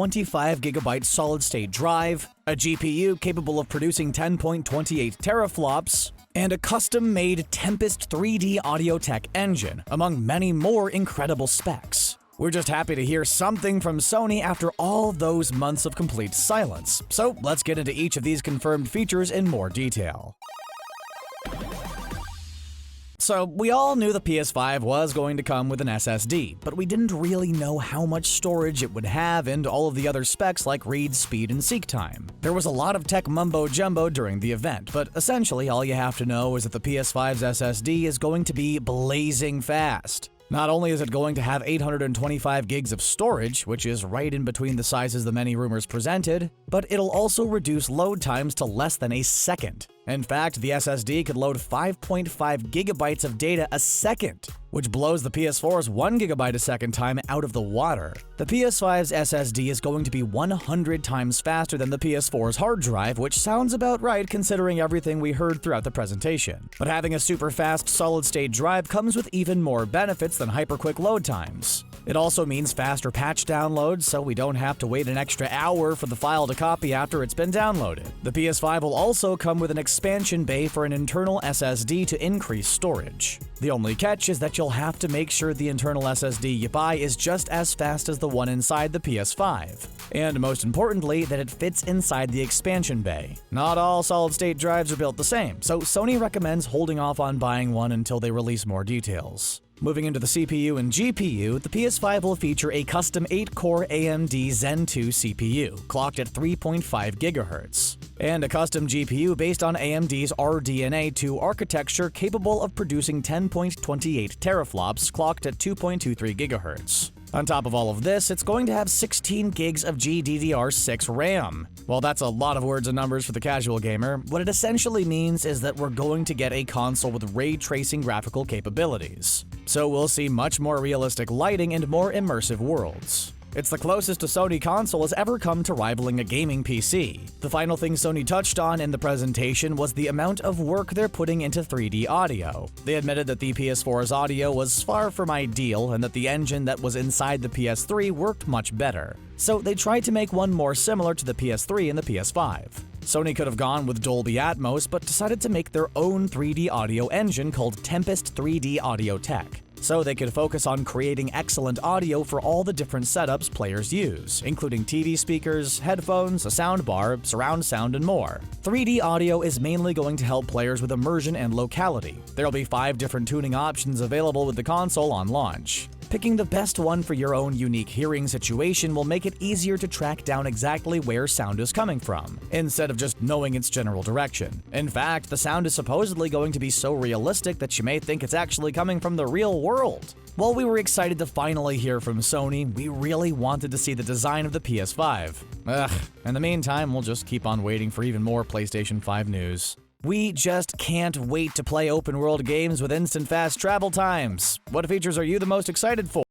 25GB solid-state drive, a GPU capable of producing 10.28 teraflops, and a custom-made Tempest 3D audio tech engine, among many more incredible specs. We're just happy to hear something from Sony after all those months of complete silence, so let's get into each of these confirmed features in more detail. So, we all knew the PS5 was going to come with an SSD, but we didn't really know how much storage it would have and all of the other specs like read speed and seek time. There was a lot of tech mumbo-jumbo during the event, but essentially all you have to know is that the PS5's SSD is going to be blazing fast. Not only is it going to have 825 gigs of storage, which is right in between the sizes the many rumors presented, but it'll also reduce load times to less than a second. In fact, the SSD could load 5.5 gigabytes of data a second, which blows the PS4's 1 gigabyte a second time out of the water. The PS5's SSD is going to be 100 times faster than the PS4's hard drive, which sounds about right considering everything we heard throughout the presentation. But having a super fast solid-state drive comes with even more benefits than hyper-quick load times. It also means faster patch downloads, so we don't have to wait an extra hour for the file to copy after it's been downloaded. The PS5 will also come with an expansion bay for an internal SSD to increase storage. The only catch is that you'll have to make sure the internal SSD you buy is just as fast as the one inside the PS5. And most importantly, that it fits inside the expansion bay. Not all solid-state drives are built the same, so Sony recommends holding off on buying one until they release more details. Moving into the CPU and GPU, the PS5 will feature a custom 8-core AMD Zen 2 CPU, clocked at 3.5 GHz, and a custom GPU based on AMD's RDNA 2 architecture capable of producing 10.28 teraflops, clocked at 2.23 GHz. On top of all of this, it's going to have 16 gigs of GDDR6 RAM. While that's a lot of words and numbers for the casual gamer, what it essentially means is that we're going to get a console with ray tracing graphical capabilities. So we'll see much more realistic lighting and more immersive worlds. It's the closest a Sony console has ever come to rivaling a gaming PC. The final thing Sony touched on in the presentation was the amount of work they're putting into 3D audio. They admitted that the PS4's audio was far from ideal and that the engine that was inside the PS3 worked much better. So they tried to make one more similar to the PS3 and the PS5. Sony could have gone with Dolby Atmos, but decided to make their own 3D audio engine called Tempest 3D Audio Tech, so they could focus on creating excellent audio for all the different setups players use, including TV speakers, headphones, a soundbar, surround sound, and more. 3D audio is mainly going to help players with immersion and locality. There'll be 5 different tuning options available with the console on launch. Picking the best one for your own unique hearing situation will make it easier to track down exactly where sound is coming from, instead of just knowing its general direction. In fact, the sound is supposedly going to be so realistic that you may think it's actually coming from the real world. While we were excited to finally hear from Sony, we really wanted to see the design of the PS5. In the meantime, we'll just keep on waiting for even more PlayStation 5 news. We just can't wait to play open-world games with instant fast travel times. What features are you the most excited for?